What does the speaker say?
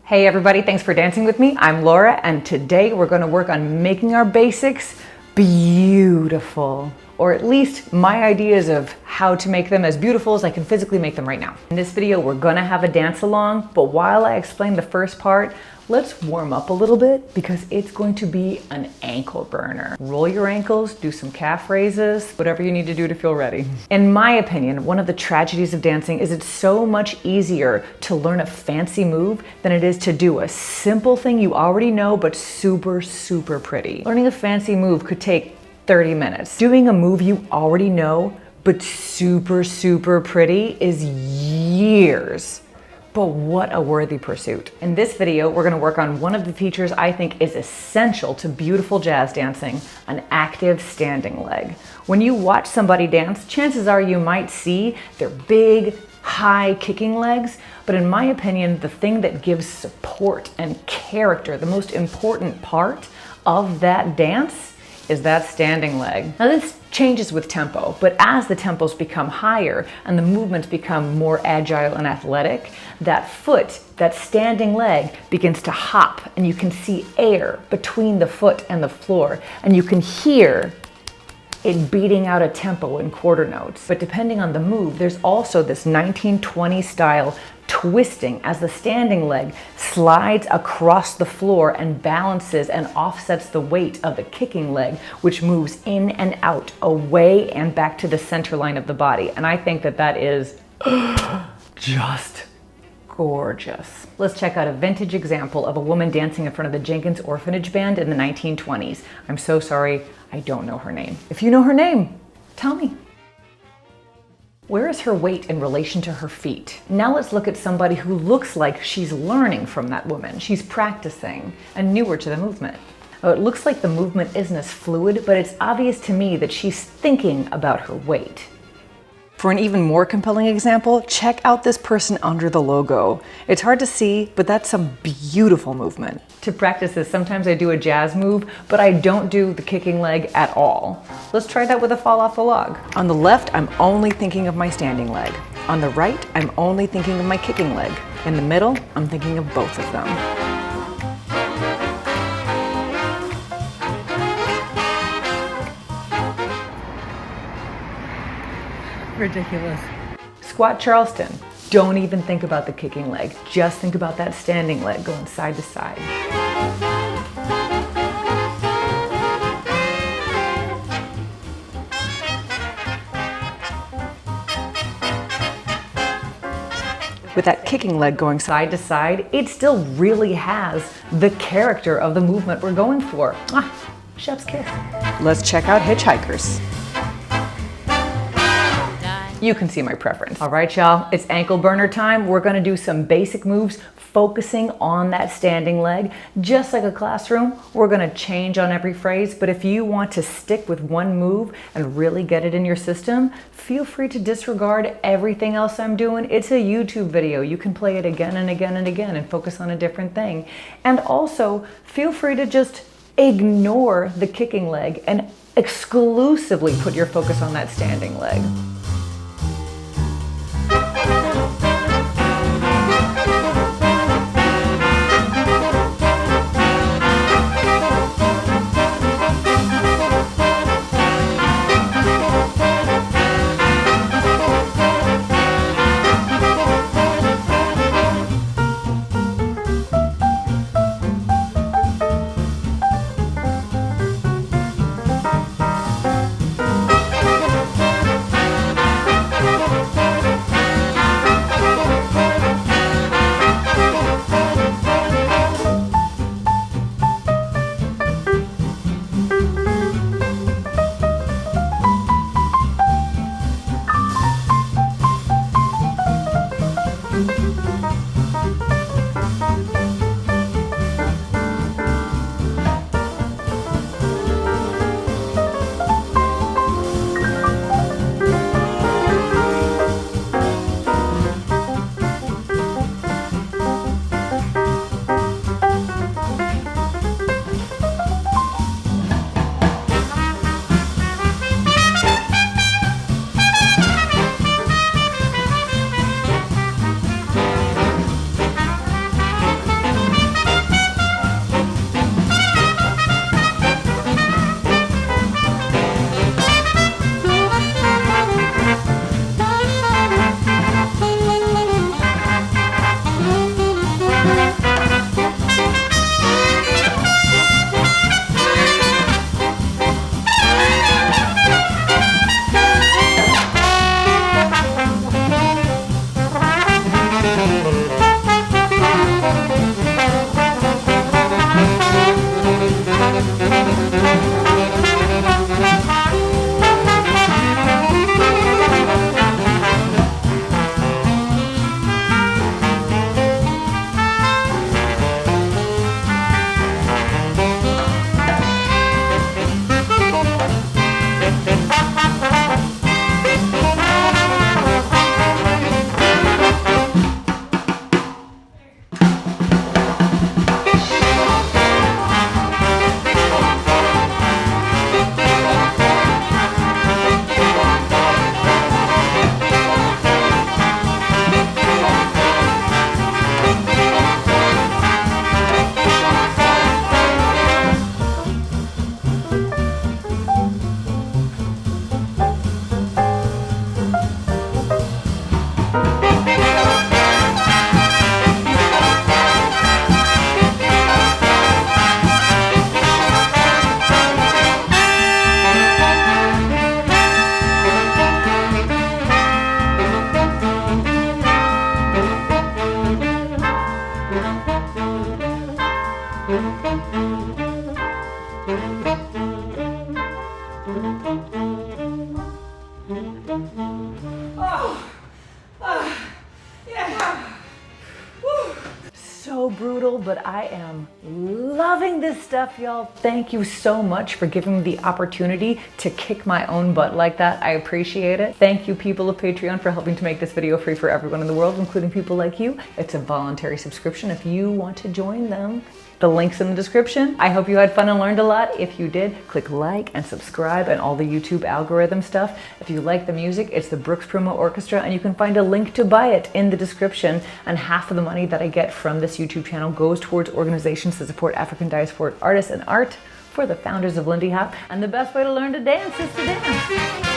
Hey everybody, thanks for dancing with me. I'm Laura, and today we're going to work on making our basics beautiful. Or at least my ideas of how to make them as beautiful as I can physically make them right now. In this video, we're gonna have a dance along, but while I explain the first part, let's warm up a little bit because it's going to be an ankle burner. Roll your ankles, do some calf raises, whatever you need to do to feel ready. In my opinion, one of the tragedies of dancing is it's so much easier to learn a fancy move than it is to do a simple thing you already know but super, super pretty. Learning a fancy move could take 30 minutes. Doing a move you already know, but super, super pretty is years. But what a worthy pursuit. In this video, we're gonna work on one of the features I think is essential to beautiful jazz dancing, an active standing leg. When you watch somebody dance, chances are you might see their big, high kicking legs, but in my opinion, the thing that gives support and character, the most important part of that dance, is that standing leg. Now this changes with tempo, but as the tempos become higher and the movements become more agile and athletic, that foot, that standing leg begins to hop and you can see air between the foot and the floor and you can hear it beating out a tempo in quarter notes. But depending on the move, there's also this 1920 style twisting as the standing leg slides across the floor and balances and offsets the weight of the kicking leg, which moves in and out, away and back to the center line of the body. And I think that that is just gorgeous. Let's check out a vintage example of a woman dancing in front of the Jenkins Orphanage band in the 1920s. I'm so sorry, I don't know her name. If you know her name, tell me. Where is her weight in relation to her feet? Now let's look at somebody who looks like she's learning from that woman. She's practicing and newer to the movement. Oh, it looks like the movement isn't as fluid, but it's obvious to me that she's thinking about her weight. For an even more compelling example, check out this person under the logo. It's hard to see, but that's some beautiful movement. To practice this, sometimes I do a jazz move, but I don't do the kicking leg at all. Let's try that with a fall off the log. On the left, I'm only thinking of my standing leg. On the right, I'm only thinking of my kicking leg. In the middle, I'm thinking of both of them. Ridiculous. Squat Charleston. Don't even think about the kicking leg. Just think about that standing leg going side to side. With that kicking leg going side to side, it still really has the character of the movement we're going for. Chef's kiss. Let's check out hitchhikers. You can see my preference. All right, y'all, it's ankle burner time. We're gonna do some basic moves focusing on that standing leg. Just like a classroom, we're gonna change on every phrase, but if you want to stick with one move and really get it in your system, feel free to disregard everything else I'm doing. It's a YouTube video. You can play it again and again and again and focus on a different thing. And also, feel free to just ignore the kicking leg and exclusively put your focus on that standing leg. So brutal, but I am loving this stuff, y'all. Thank you so much for giving me the opportunity to kick my own butt like that. I appreciate it. Thank you, people of Patreon, for helping to make this video free for everyone in the world, including people like you. It's a voluntary subscription if you want to join them. The link's in the description. I hope you had fun and learned a lot. If you did, click like and subscribe and all the YouTube algorithm stuff. If you like the music, it's the Brooks Promo Orchestra, and you can find a link to buy it in the description. And half of the money that I get from this YouTube channel goes towards organizations that support African diasporic artists and art for the founders of Lindy Hop. And the best way to learn to dance is to dance.